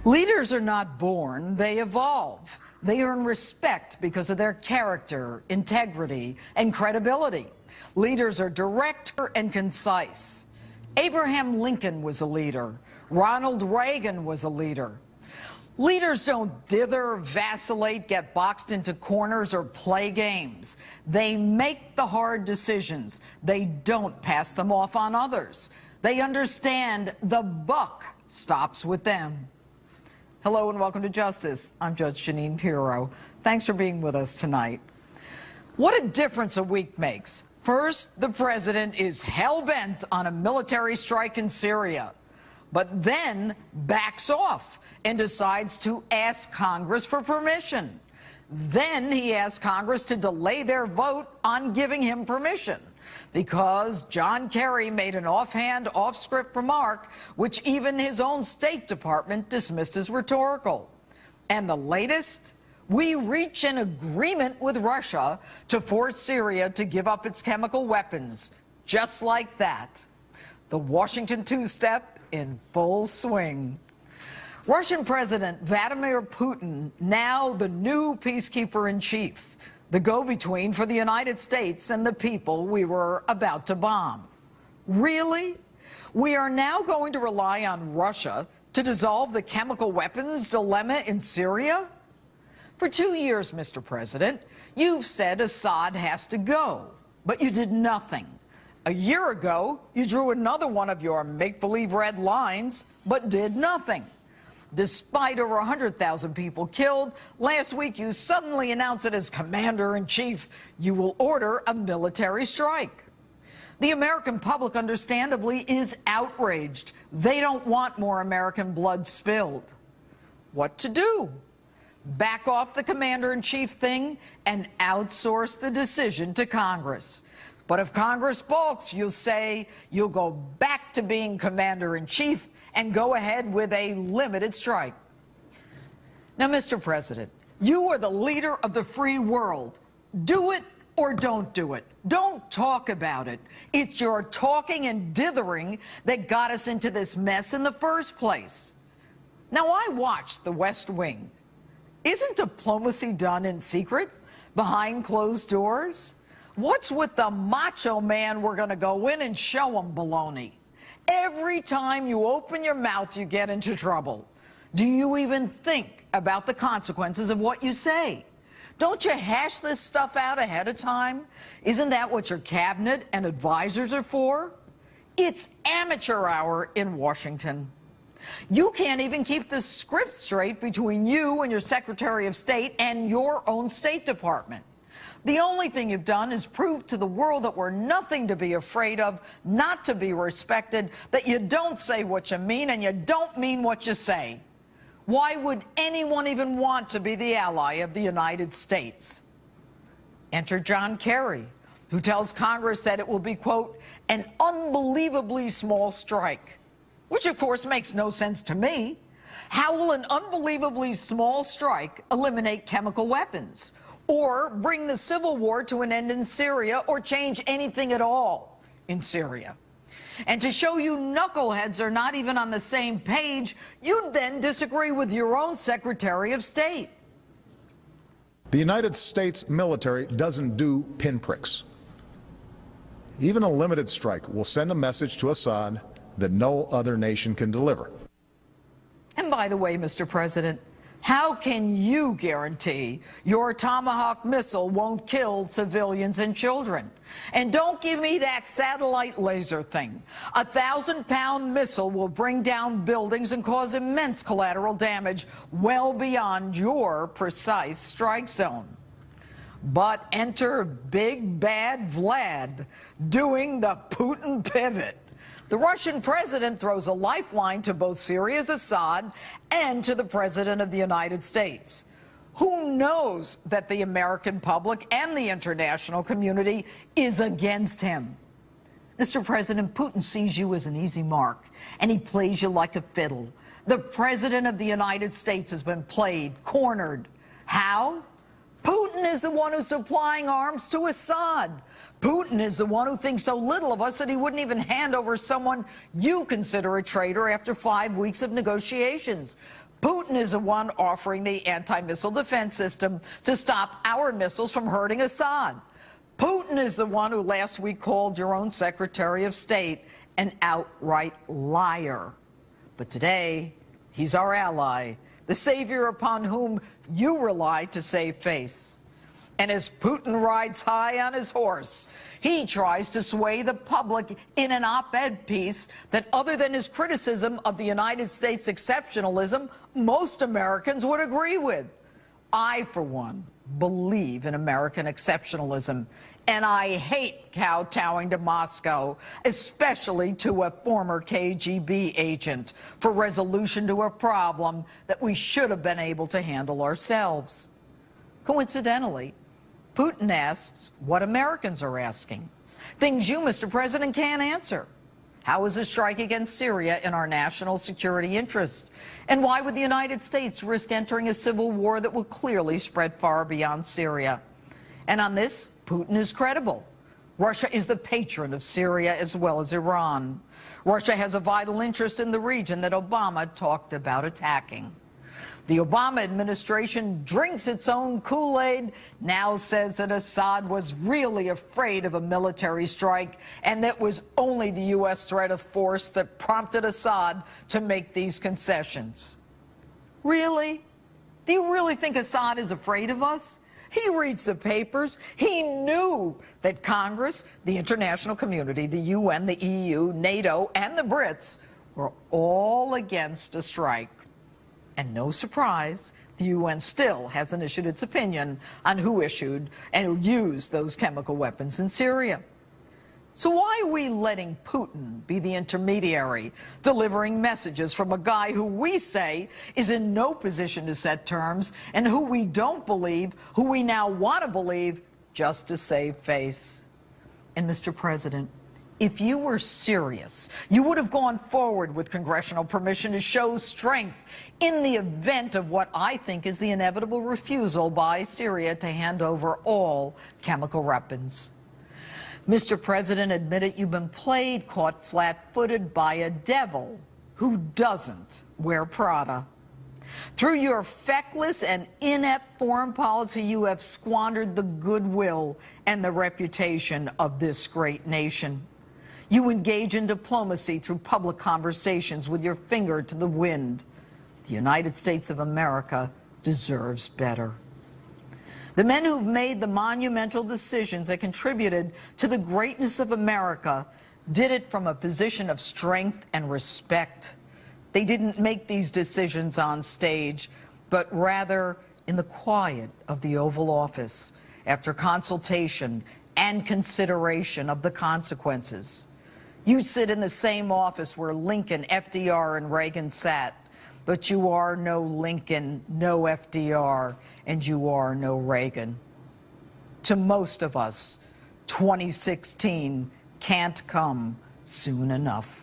Leaders are not born, they evolve. They earn respect because of their character, integrity, and credibility. Leaders are direct and concise. Abraham Lincoln was a leader. Ronald Reagan was a leader. Leaders don't dither, vacillate, get boxed into corners, or play games. They make the hard decisions. They don't pass them off on others. They understand the buck stops with them. Hello and welcome to Justice. I'm Judge Jeanine Pirro. Thanks for being with us tonight. What a difference a week makes. First, the president is hell-bent on a military strike in Syria, but then backs off and decides to ask Congress for permission. Then he asks Congress to delay their vote on giving him permission because John Kerry made an offhand, off-script remark which even his own State Department dismissed as rhetorical. And the latest? We reach an agreement with Russia to force Syria to give up its chemical weapons, just like that. The Washington two-step in full swing. Russian President Vladimir Putin, now the new peacekeeper-in-chief, the go-between for the United States and the people we were about to bomb. Really? We are now going to rely on Russia to dissolve the chemical weapons dilemma in Syria? For 2 years, Mr. President, you've said Assad has to go, but you did nothing. A year ago, you drew another one of your make-believe red lines, but did nothing. Despite over 100,000 people killed, last week you suddenly announced that as commander-in-chief, you will order a military strike. The American public, understandably, is outraged. They don't want more American blood spilled. What to do? Back off the commander-in-chief thing and outsource the decision to Congress. But if Congress balks, you'll say you'll go back to being commander-in-chief and go ahead with a limited strike. Now, Mr. President, you are the leader of the free world. Do it or don't do it. Don't talk about it. It's your talking and dithering that got us into this mess in the first place. Now, I watched The West Wing. Isn't diplomacy done in secret, behind closed doors? What's with the macho man, we're going to go in and show him baloney? Every time you open your mouth, you get into trouble. Do you even think about the consequences of what you say? Don't you hash this stuff out ahead of time? Isn't that what your cabinet and advisors are for? It's amateur hour in Washington. You can't even keep the script straight between you and your Secretary of State and your own State Department. The only thing you've done is prove to the world that we're nothing to be afraid of, not to be respected, that you don't say what you mean and you don't mean what you say. Why would anyone even want to be the ally of the United States? Enter John Kerry, who tells Congress that it will be, quote, an unbelievably small strike, which of course makes no sense to me. How will an unbelievably small strike eliminate chemical weapons, or bring the civil war to an end in Syria, or change anything at all in Syria? And to show you knuckleheads are not even on the same page, you'd then disagree with your own Secretary of State. The United States military doesn't do pinpricks. Even a limited strike will send a message to Assad that no other nation can deliver. And by the way, Mr. President, how can you guarantee your Tomahawk missile won't kill civilians and children? And don't give me that satellite laser thing. A 1,000-pound missile will bring down buildings and cause immense collateral damage well beyond your precise strike zone. But enter Big Bad Vlad doing the Putin pivot. The Russian president throws a lifeline to both Syria's Assad and to the President of the United States. Who knows that the American public and the international community is against him? Mr. President, Putin sees you as an easy mark, and he plays you like a fiddle. The President of the United States has been played, cornered. How? Putin is the one who's supplying arms to Assad. Putin is the one who thinks so little of us that he wouldn't even hand over someone you consider a traitor after 5 weeks of negotiations. Putin is the one offering the anti-missile defense system to stop our missiles from hurting Assad. Putin is the one who last week called your own Secretary of State an outright liar. But today, he's our ally, the savior upon whom you rely to save face. And as Putin rides high on his horse, he tries to sway the public in an op-ed piece that, other than his criticism of the United States exceptionalism, most Americans would agree with. I, for one, believe in American exceptionalism, and I hate kowtowing to Moscow, especially to a former KGB agent, for resolution to a problem that we should have been able to handle ourselves. Coincidentally, Putin asks what Americans are asking, things you, Mr. President, can't answer. How is a strike against Syria in our national security interests? And why would the United States risk entering a civil war that will clearly spread far beyond Syria? And on this, Putin is credible. Russia is the patron of Syria as well as Iran. Russia has a vital interest in the region that Obama talked about attacking. The Obama administration drinks its own Kool-Aid, now says that Assad was really afraid of a military strike and that was only the U.S. threat of force that prompted Assad to make these concessions. Really? Do you really think Assad is afraid of us? He reads the papers. He knew that Congress, the international community, the UN, the EU, NATO, and the Brits were all against a strike. And no surprise, the UN still hasn't issued its opinion on who issued and who used those chemical weapons in Syria. So why are we letting Putin be the intermediary, delivering messages from a guy who we say is in no position to set terms and who we don't believe, who we now want to believe, just to save face? And Mr. President, if you were serious, you would have gone forward with congressional permission to show strength in the event of what I think is the inevitable refusal by Syria to hand over all chemical weapons. Mr. President, admit it, you've been played, caught flat-footed by a devil who doesn't wear Prada. Through your feckless and inept foreign policy, you have squandered the goodwill and the reputation of this great nation. You engage in diplomacy through public conversations with your finger to the wind. The United States of America deserves better. The men who've made the monumental decisions that contributed to the greatness of America did it from a position of strength and respect. They didn't make these decisions on stage, but rather in the quiet of the Oval Office, after consultation and consideration of the consequences. You sit in the same office where Lincoln, FDR, and Reagan sat, but you are no Lincoln, no FDR, and you are no Reagan. To most of us, 2016 can't come soon enough.